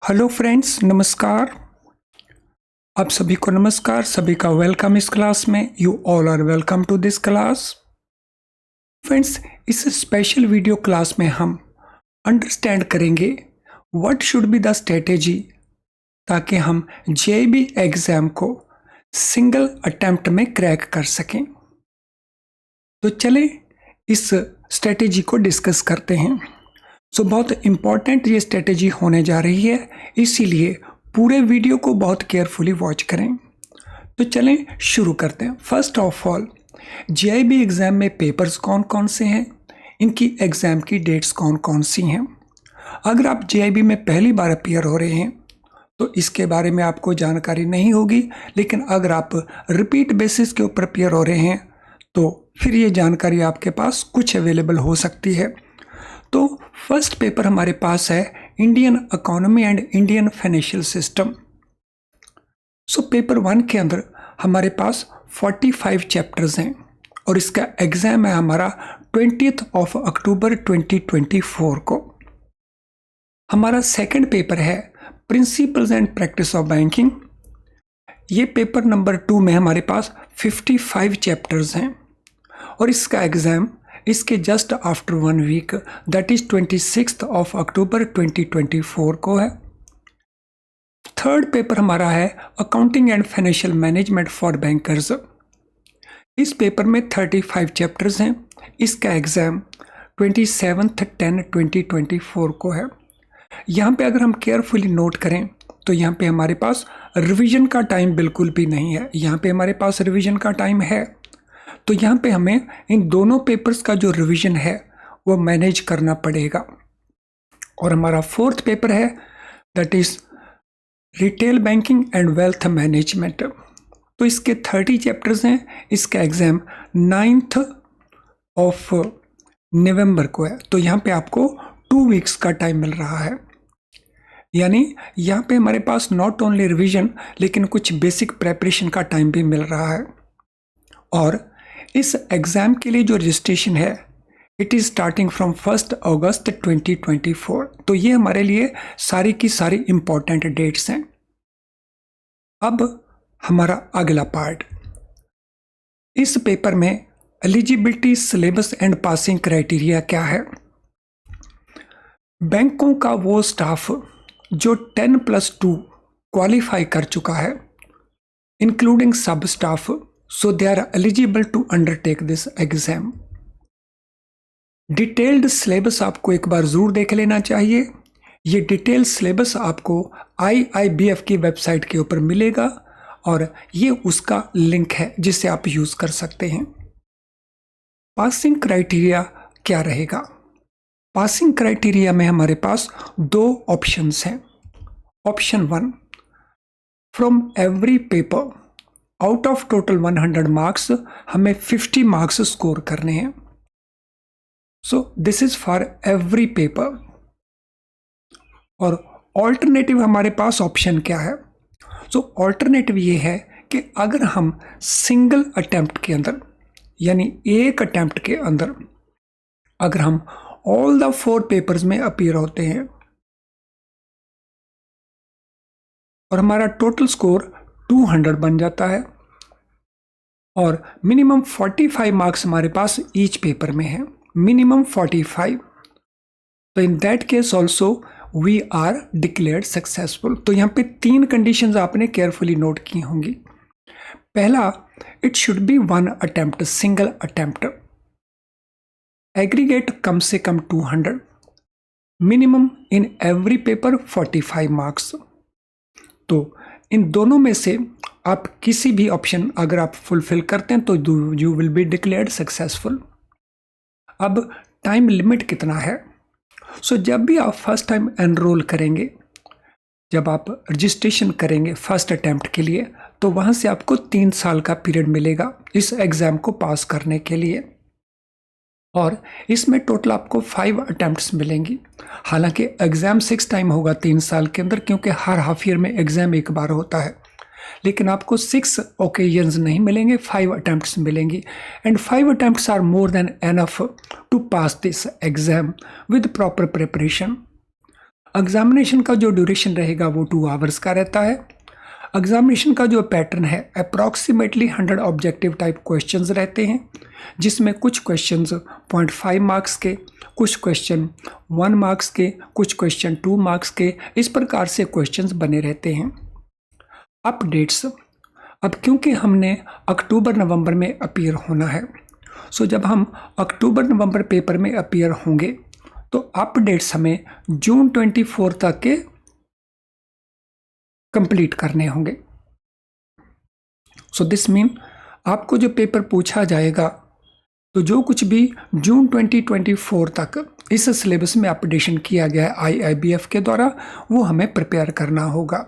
Hello friends, नमस्कार। आप सभी को नमस्कार, सभी का वेलकम इस क्लास में। You all are welcome to this class. Friends, इस स्पेशल वीडियो क्लास में हम अंडरस्टैंड करेंगे what should be the strategy ताकि हम जेईबी एग्जाम को सिंगल अटेम्प्ट में क्रैक कर सकें। तो चलें इस स्ट्रेटेजी को डिस्कस करते हैं। बहुत इम्पॉर्टेंट ये स्ट्रेटेजी होने जा रही है, इसीलिए पूरे वीडियो को बहुत केयरफुली वॉच करें। तो चलें शुरू करते हैं। फर्स्ट ऑफ ऑल, जेईबी एग्ज़ाम में पेपर्स कौन कौन से हैं, इनकी एग्ज़ाम की डेट्स कौन कौन सी हैं। अगर आप जेईबी में पहली बार अपीयर हो रहे हैं तो इसके बारे में आपको जानकारी नहीं होगी, लेकिन अगर आप रिपीट बेसिस के ऊपर अपीयर हो रहे हैं तो फिर ये जानकारी आपके पास कुछ अवेलेबल हो सकती है। तो फर्स्ट पेपर हमारे पास है Indian economy and Indian financial system. Paper 1 के अंदर हमारे पास 45 चैप्टर्स हैं और इसका एग्जाम है हमारा 20 अक्टूबर 2024 को। हमारा सेकंड पेपर है principles and practice of banking. ये पेपर नंबर 2 में हमारे पास 55 चैप्टर्स हैं और इसका एग्जाम इसके just after 1 week, that is 26 October 2024 को है। थर्ड पेपर हमारा है accounting and financial management for bankers. इस पेपर में 35 चैप्टर्स हैं। इसका एग्जाम 27/10/2024 को है। यहाँ पे अगर हम केयरफुली नोट करें तो यहाँ पे हमारे पास रिवीजन का टाइम बिल्कुल भी नहीं है। यहाँ पे हमारे पास रिवीजन का टाइम है, तो यहाँ पे हमें इन दोनों पेपर्स का जो रिवीजन है वो मैनेज करना पड़ेगा। और हमारा फोर्थ पेपर है that is retail banking and wealth management. तो इसके 30 चैप्टर्स हैं। इसका एग्जाम 9 नवंबर को है। तो यहाँ पे आपको 2 वीक्स का टाइम मिल रहा है। यानी यहाँ पे हमारे पास नॉट ओनली रिवीजन लेकिन कुछ बेसिक प्रेपरेशन का टाइम भी मिल रहा है। और इस एग्ज़ाम के लिए जो रजिस्ट्रेशन है इट इज़ स्टार्टिंग फ्रॉम 1 अगस्त 2024। तो ये हमारे लिए सारी की सारी इम्पॉर्टेंट डेट्स हैं। अब हमारा अगला पार्ट, इस पेपर में eligibility, syllabus and passing criteria क्या है। बैंकों का वो स्टाफ जो 10+2 क्वालिफाई कर चुका है इंक्लूडिंग सब staff, so they are eligible to undertake this exam. Detailed syllabus आपको एक बार ज़रूर देख लेना चाहिए। ये डिटेल सिलेबस आपको IIBF की वेबसाइट के ऊपर मिलेगा और ये उसका लिंक है जिसे आप यूज़ कर सकते हैं। पासिंग क्राइटेरिया क्या रहेगा। पासिंग क्राइटेरिया में हमारे पास 2 ऑप्शंस हैं। Option 1, from every paper out of total 100 marks हमें 50 मार्क्स स्कोर करने हैं। So this is for every paper. और ऑल्टरनेटिव हमारे पास ऑप्शन क्या है। ऑल्टरनेटिव ये है कि अगर हम सिंगल अटेम्प्ट के अंदर यानी एक अटेम्प्ट के अंदर अगर हम ऑल द 4 पेपर्स में अपीयर होते हैं और हमारा टोटल स्कोर 200 बन जाता है और मिनिमम 45 मार्क्स हमारे पास ईच पेपर में है, मिनिमम 45। तो in that case also we are declared successful. तो यहाँ पे 3 कंडीशंस आपने केयरफुली नोट की होंगी। पहला, it should be 1 attempt, single attempt, aggregate कम से कम 200, minimum in every paper 45 marks. तो इन दोनों में से आप किसी भी ऑप्शन अगर आप फुलफिल करते हैं तो you will be declared successful. अब टाइम लिमिट कितना है। जब भी आप फर्स्ट टाइम एनरोल करेंगे, जब आप रजिस्ट्रेशन करेंगे फर्स्ट अटेम्प्ट के लिए, तो वहाँ से आपको 3 साल का पीरियड मिलेगा इस एग्ज़ाम को पास करने के लिए। और इसमें टोटल आपको 5 अटेम्प्ट्स मिलेंगी। हालांकि एग्ज़ाम 6 टाइम होगा 3 साल के अंदर, क्योंकि हर हाफ ईयर में एग्ज़ाम एक बार होता है, लेकिन आपको 6 ओकेजन्स नहीं मिलेंगे, 5 अटेम्प्ट्स मिलेंगी। And 5 attempts are more than enough to pass this exam with proper preparation. Examination का जो ड्यूरेशन रहेगा वो 2 आवर्स का रहता है। एग्जामिनेशन का जो पैटर्न है अप्रॉक्सीमेटली 100 ऑब्जेक्टिव टाइप क्वेश्चंस रहते हैं, जिसमें कुछ क्वेश्चंस 0.5 मार्क्स के, कुछ क्वेश्चन 1 मार्क्स के, कुछ क्वेश्चन 2 मार्क्स के, इस प्रकार से क्वेश्चंस बने रहते हैं। अपडेट्स, अब क्योंकि हमने अक्टूबर नवंबर में अपीयर होना है, सो जब हम अक्टूबर नवंबर पेपर में अपीयर होंगे तो अपडेट्स हमें जून 24 तक के कंप्लीट करने होंगे। सो दिस मीन आपको जो पेपर पूछा जाएगा तो जो कुछ भी जून 2024 तक इस सिलेबस में अपडेशन किया गया है IIBF के द्वारा, वो हमें प्रिपेयर करना होगा।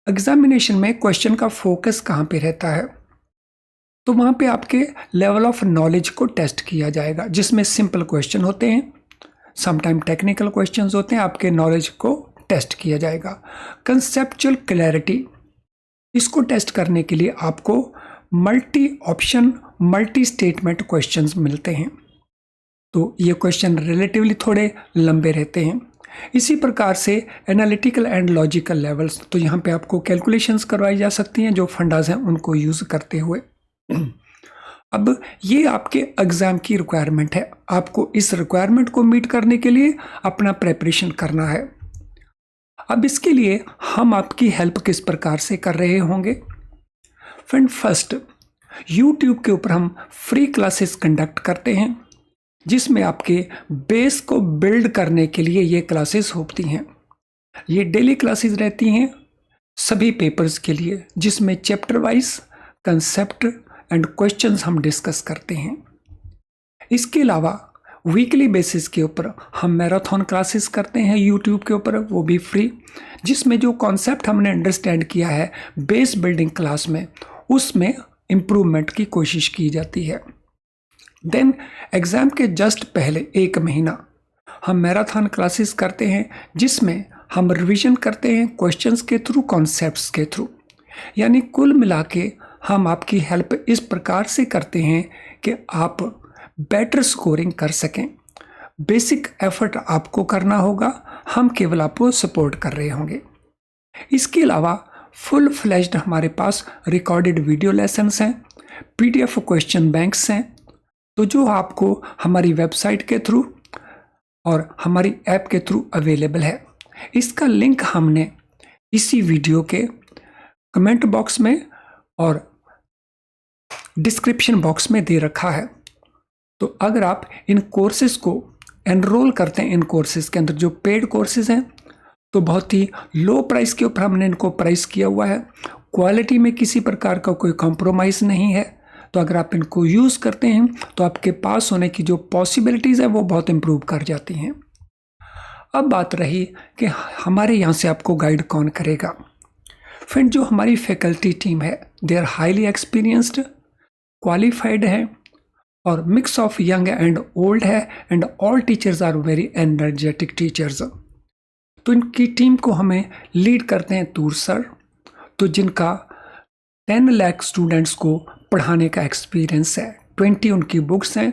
एग्जामिनेशन में क्वेश्चन का फोकस कहाँ पे रहता है, तो वहाँ पे आपके लेवल ऑफ नॉलेज को टेस्ट किया जाएगा, जिसमें सिंपल क्वेश्चन होते हैं, समटाइम टेक्निकल क्वेश्चंस होते हैं, आपके नॉलेज को टेस्ट किया जाएगा। कंसेप्चुअल क्लैरिटी, इसको टेस्ट करने के लिए आपको multi option multi statement questions मिलते हैं, तो ये क्वेश्चन रिलेटिवली थोड़े लंबे रहते हैं। इसी प्रकार से एनालिटिकल एंड लॉजिकल लेवल्स, तो यहाँ पे आपको कैलकुलेशंस करवाई जा सकती हैं जो फंडास हैं उनको यूज़ करते हुए। अब ये आपके एग्ज़ाम की रिक्वायरमेंट है, आपको इस रिक्वायरमेंट को मीट करने के लिए अपना प्रेपरेशन करना है। अब इसके लिए हम आपकी हेल्प किस प्रकार से कर रहे होंगे। फ्रेंड, फर्स्ट YouTube के ऊपर हम फ्री क्लासेस कंडक्ट करते हैं, जिसमें आपके बेस को बिल्ड करने के लिए ये क्लासेस होती हैं। ये डेली क्लासेस रहती हैं सभी पेपर्स के लिए, जिसमें chapter wise concept and questions हम डिस्कस करते हैं। इसके अलावा वीकली बेसिस के ऊपर हम मैराथन क्लासेस करते हैं YouTube के ऊपर, वो भी फ्री, जिसमें जो कॉन्सेप्ट हमने अंडरस्टैंड किया है बेस बिल्डिंग क्लास में, उसमें इम्प्रूवमेंट की कोशिश की जाती है। देन एग्ज़ाम के जस्ट पहले 1 महीना हम मैराथन क्लासेस करते हैं, जिसमें हम रिवीजन करते हैं क्वेश्चंस के थ्रू, कॉन्सेप्ट्स के थ्रू। यानी कुल मिला के हम आपकी हेल्प इस प्रकार से करते हैं कि आप बेटर स्कोरिंग कर सकें। बेसिक एफर्ट आपको करना होगा, हम केवल आपको सपोर्ट कर रहे होंगे। इसके अलावा फुल फ्लैश्ड हमारे पास रिकॉर्डेड वीडियो लेसन्स हैं, PDF क्वेश्चन बैंक्स हैं, तो जो आपको हमारी वेबसाइट के थ्रू और हमारी ऐप के थ्रू अवेलेबल है। इसका लिंक हमने इसी वीडियो के कमेंट बॉक्स में और डिस्क्रिप्शन बॉक्स में दे रखा है। तो अगर आप इन कोर्सेज को एनरोल करते हैं, इन कोर्सेज के अंदर जो पेड कोर्सेज हैं, तो बहुत ही लो प्राइस के ऊपर हमने इनको प्राइस किया हुआ है। क्वालिटी में किसी प्रकार का कोई कॉम्प्रोमाइज़ नहीं है, तो अगर आप इनको यूज़ करते हैं तो आपके पास होने की जो पॉसिबिलिटीज़ है वो बहुत इम्प्रूव कर जाती हैं। अब बात रही कि हमारे यहाँ से आपको गाइड कौन करेगा। फ्रेंड, जो हमारी फैकल्टी टीम है they are highly experienced, qualified है और mix of young and old है, and all teachers are very energetic teachers. तो इनकी टीम को हमें लीड करते हैं तूर सर, तो जिनका 10 लाख स्टूडेंट्स को पढ़ाने का एक्सपीरियंस है, 20 उनकी बुक्स हैं,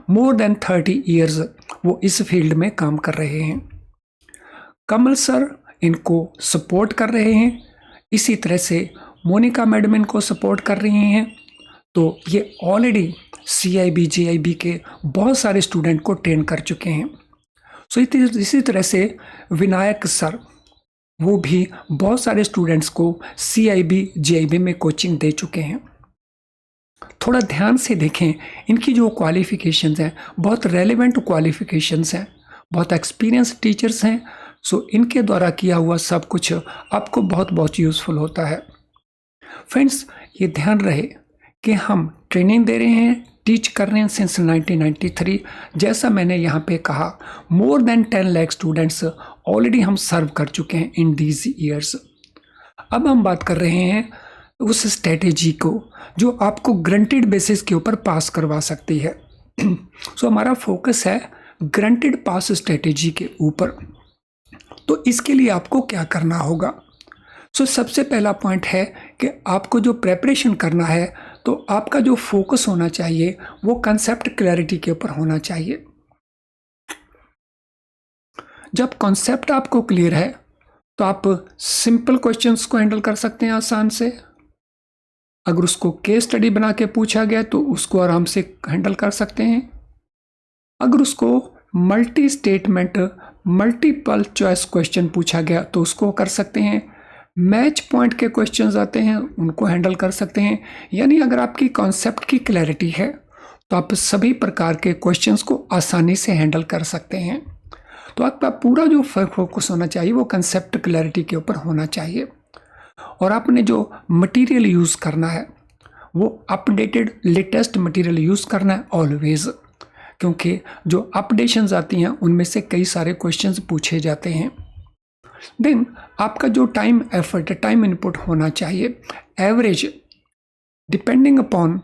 मोर देन 30 ईयर्स वो इस फील्ड में काम कर रहे हैं। कमल सर इनको सपोर्ट कर रहे हैं, इसी तरह से मोनिका मैडम इनको सपोर्ट कर रही हैं। तो ये ऑलरेडी CIB JIB के बहुत सारे स्टूडेंट को ट्रेन कर चुके हैं। सो इसी तरह से विनायक सर, वो भी बहुत सारे स्टूडेंट्स को CIB JIB में कोचिंग दे चुके हैं। थोड़ा ध्यान से देखें, इनकी जो क्वालिफ़िकेशंस हैं बहुत रेलेवेंट क्वालिफ़िकेशंस हैं, बहुत एक्सपीरियंस टीचर्स हैं। सो इनके द्वारा किया हुआ सब कुछ आपको बहुत बहुत यूज़फुल होता है। फ्रेंड्स, ये ध्यान रहे कि हम ट्रेनिंग दे रहे हैं, टीच कर रहे हैं सिंस 1993। जैसा मैंने यहाँ पे कहा, more than 10 lakh students already हम सर्व कर चुके हैं इन दीज ईयर्स। अब हम बात कर रहे हैं उस स्ट्रेटेजी को जो आपको ग्रंटेड बेसिस के ऊपर पास करवा सकती है। सो हमारा फोकस है ग्रंटेड पास स्ट्रेटेजी के ऊपर। तो इसके लिए आपको क्या करना होगा। सो सबसे पहला पॉइंट है कि आपको जो प्रेपरेशन करना है, तो आपका जो फोकस होना चाहिए वो कंसेप्ट क्लैरिटी के ऊपर होना चाहिए। जब कॉन्सेप्ट आपको क्लियर है तो आप सिंपल क्वेश्चंस को हैंडल कर सकते हैं आसान से। अगर उसको केस स्टडी बना के पूछा गया तो उसको आराम से हैंडल कर सकते हैं। अगर उसको multi statement multiple choice question पूछा गया तो उसको कर सकते हैं। मैच पॉइंट के क्वेश्चंस आते हैं उनको हैंडल कर सकते हैं। यानी अगर आपकी कॉन्सेप्ट की क्लैरिटी है तो आप सभी प्रकार के क्वेश्चंस को आसानी से हैंडल कर सकते हैं। तो आपका पूरा जो फोकस होना चाहिए वो कंसेप्ट क्लैरिटी के ऊपर होना चाहिए। और आपने जो मटेरियल यूज़ करना है वो अपडेटेड लेटेस्ट मटेरियल यूज़ करना है ऑलवेज, क्योंकि जो अपडेशंस आती हैं उनमें से कई सारे क्वेश्चंस पूछे जाते हैं। देन आपका जो टाइम एफर्ट टाइम इनपुट होना चाहिए एवरेज डिपेंडिंग अपॉन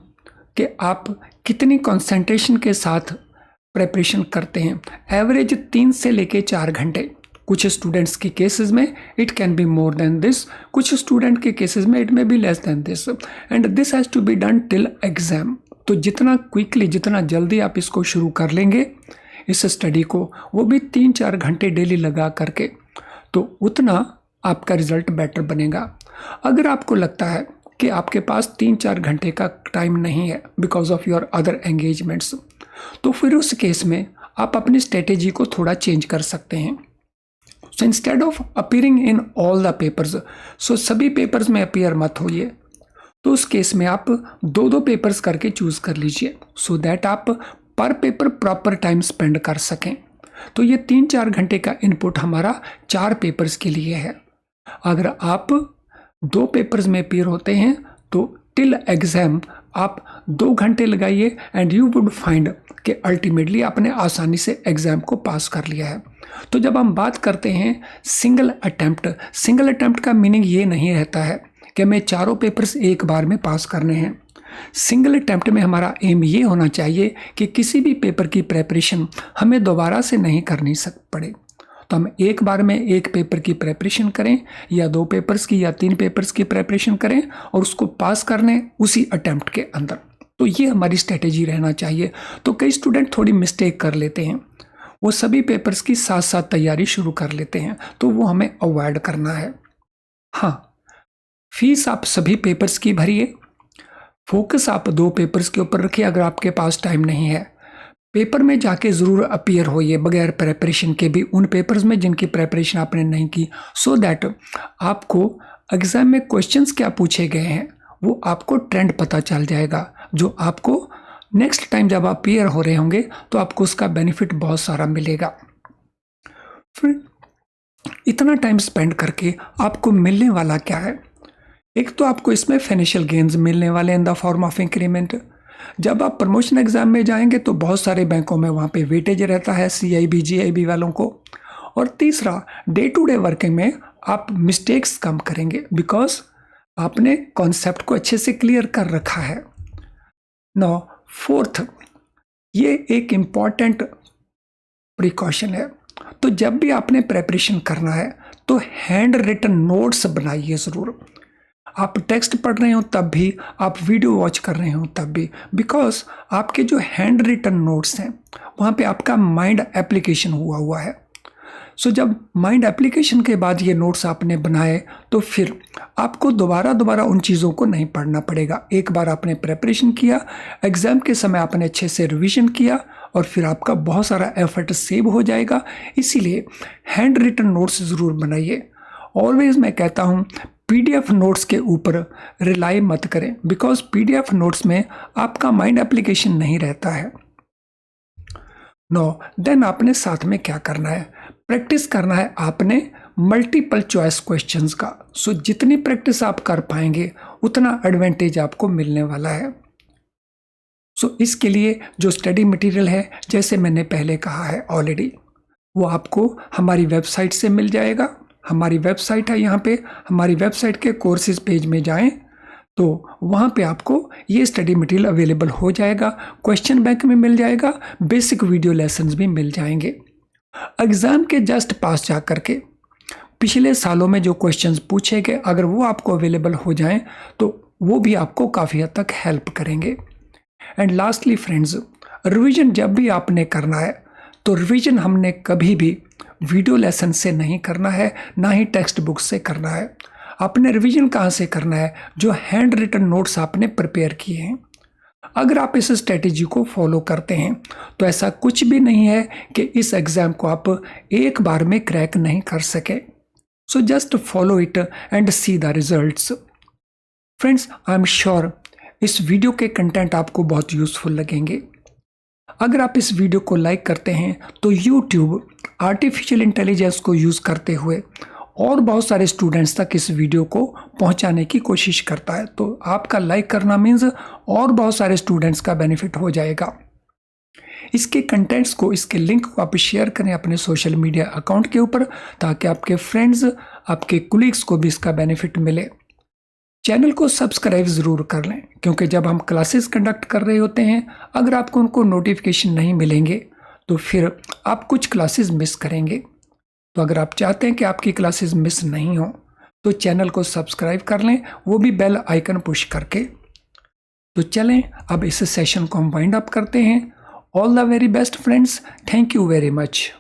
कि आप कितनी कंसंट्रेशन के साथ प्रिपरेशन करते हैं। एवरेज 3 से लेके 4 घंटे। कुछ स्टूडेंट्स के केसेस में it can be more than this, कुछ स्टूडेंट के केसेस में it may be less than this, and this has to be done till exam. तो जितना क्विकली जितना जल्दी आप इसको शुरू कर लेंगे इस स्टडी को, वो भी 3-4 घंटे डेली लगा करके, तो उतना आपका रिजल्ट बेटर बनेगा। अगर आपको लगता है कि आपके पास 3-4 घंटे का टाइम नहीं है because of your other engagements, तो फिर उस केस में आप अपनी स्ट्रेटेजी को थोड़ा चेंज कर सकते हैं। So instead of appearing in all the papers, so सभी पेपर्स में अपीयर मत होइए, तो उस केस में आप 2-2 पेपर्स करके चूज कर लीजिए सो दैट आप पर पेपर प्रॉपर टाइम स्पेंड कर सकें। तो ये 3-4 घंटे का इनपुट हमारा 4 पेपर्स के लिए है। अगर आप 2 पेपर्स में अपीयर होते हैं तो टिल एग्जाम आप 2 घंटे लगाइए एंड यू वुड फाइंड कि अल्टीमेटली आपने आसानी से एग्जाम को पास कर लिया है। तो जब हम बात करते हैं सिंगल अटेम्प्ट का मीनिंग ये नहीं रहता है कि हमें चारों पेपर्स एक बार में पास करने हैं। सिंगल अटेम्प्ट में हमारा एम ये होना चाहिए कि किसी भी पेपर की प्रेपरेशन हमें दोबारा से नहीं करनी पड़े। तो हम एक बार में एक पेपर की प्रेपरेशन करें या 2 पेपर्स की या 3 पेपर्स की प्रेपरेशन करें और उसको पास करने उसी अटेम्प्ट के अंदर। तो ये हमारी स्ट्रेटेजी रहना चाहिए। तो कई स्टूडेंट थोड़ी मिस्टेक कर लेते हैं, वो सभी पेपर्स की साथ साथ तैयारी शुरू कर लेते हैं, तो वो हमें अवॉइड करना है। हाँ, फीस आप सभी पेपर्स की भरिए, फोकस आप 2 पेपर्स के ऊपर रखिए। अगर आपके पास टाइम नहीं है, पेपर में जाके ज़रूर अपीयर होइए बगैर प्रेपरेशन के भी उन पेपर्स में जिनकी प्रेपरेशन आपने नहीं की, सो दैट आपको एग्ज़ाम में क्वेश्चंस क्या पूछे गए हैं वो आपको ट्रेंड पता चल जाएगा, जो आपको नेक्स्ट टाइम जब आप अपीयर हो रहे होंगे तो आपको उसका बेनिफिट बहुत सारा मिलेगा। फिर इतना टाइम स्पेंड करके आपको मिलने वाला क्या है? एक तो आपको इसमें फाइनेंशियल गेन्स मिलने वाले in the form of increment. जब आप प्रमोशन एग्जाम में जाएंगे तो बहुत सारे बैंकों में वहाँ पे वेटेज रहता है CIB GIB वालों को। और तीसरा, डे टू डे वर्किंग में आप मिस्टेक्स कम करेंगे बिकॉज आपने कॉन्सेप्ट को अच्छे से क्लियर कर रखा है। नो फोर्थ, ये एक इम्पॉर्टेंट प्रिकॉशन है। तो जब भी आपने प्रेपरेशन करना है तो हैंड रिटन नोट्स बनाइए ज़रूर। आप टेक्स्ट पढ़ रहे हो तब भी, आप वीडियो वॉच कर रहे हो तब भी, बिकॉज आपके जो हैंड रिटन नोट्स हैं वहाँ पे आपका माइंड एप्लीकेशन हुआ है। सो जब माइंड एप्लीकेशन के बाद ये नोट्स आपने बनाए तो फिर आपको दोबारा उन चीज़ों को नहीं पढ़ना पड़ेगा। एक बार आपने प्रेपरेशन किया, एग्ज़ाम के समय आपने अच्छे से रिवीजन किया और फिर आपका बहुत सारा एफर्ट सेव हो जाएगा। इसीलिए हैंड रिटन नोट्स ज़रूर बनाइए। ऑलवेज मैं कहता हूँ PDF नोट्स के ऊपर रिलाई मत करें बिकॉज PDF नोट्स में आपका माइंड एप्लीकेशन नहीं रहता है। देन आपने साथ में क्या करना है? प्रैक्टिस करना है आपने मल्टीपल चॉइस क्वेश्चंस का। सो जितनी प्रैक्टिस आप कर पाएंगे उतना एडवांटेज आपको मिलने वाला है। सो इसके लिए जो स्टडी मटेरियल है, जैसे मैंने पहले कहा है ऑलरेडी, वो आपको हमारी वेबसाइट से मिल जाएगा। हमारी वेबसाइट है यहाँ पे, हमारी वेबसाइट के कोर्सेज पेज में जाएं तो वहाँ पे आपको ये स्टडी मटेरियल अवेलेबल हो जाएगा। क्वेश्चन बैंक में मिल जाएगा, बेसिक वीडियो लेसन्स भी मिल जाएंगे। एग्ज़ाम के जस्ट पास जा करके पिछले सालों में जो क्वेश्चंस पूछे गए, अगर वो आपको अवेलेबल हो जाएं तो वो भी आपको काफ़ी हद तक हेल्प करेंगे। एंड लास्टली फ्रेंड्स, रिवीजन जब भी आपने करना है तो रिवीजन हमने कभी भी वीडियो लेसन से नहीं करना है, ना ही टेक्स्ट बुक से करना है। आपने रिवीजन कहाँ से करना है? जो हैंड रिटन नोट्स आपने प्रिपेयर किए हैं। अगर आप इस स्ट्रेटेजी को फॉलो करते हैं तो ऐसा कुछ भी नहीं है कि इस एग्ज़ाम को आप एक बार में क्रैक नहीं कर सके। So just follow it and see the results. Friends, I am sure इस वीडियो के कंटेंट आपको बहुत यूज़फुल लगेंगे। अगर आप इस वीडियो को लाइक करते हैं तो यूट्यूब आर्टिफिशियल इंटेलिजेंस को यूज़ करते हुए और बहुत सारे स्टूडेंट्स तक इस वीडियो को पहुंचाने की कोशिश करता है। तो आपका लाइक करना मीन्स और बहुत सारे स्टूडेंट्स का बेनिफिट हो जाएगा। इसके कंटेंट्स को, इसके लिंक को आप शेयर करें अपने सोशल मीडिया अकाउंट के ऊपर, ताकि आपके फ्रेंड्स, आपके कुलीग्स को भी इसका बेनिफिट मिले। चैनल को सब्सक्राइब ज़रूर कर लें, क्योंकि जब हम क्लासेस कंडक्ट कर रहे होते हैं, अगर आपको उनको नोटिफिकेशन नहीं मिलेंगे तो फिर आप कुछ क्लासेस मिस करेंगे। तो अगर आप चाहते हैं कि आपकी क्लासेस मिस नहीं हो तो चैनल को सब्सक्राइब कर लें, वो भी बेल आइकन पुश करके। तो चलें अब इस सेशन को हम वाइंड अप करते हैं। All the very best friends, thank you very much.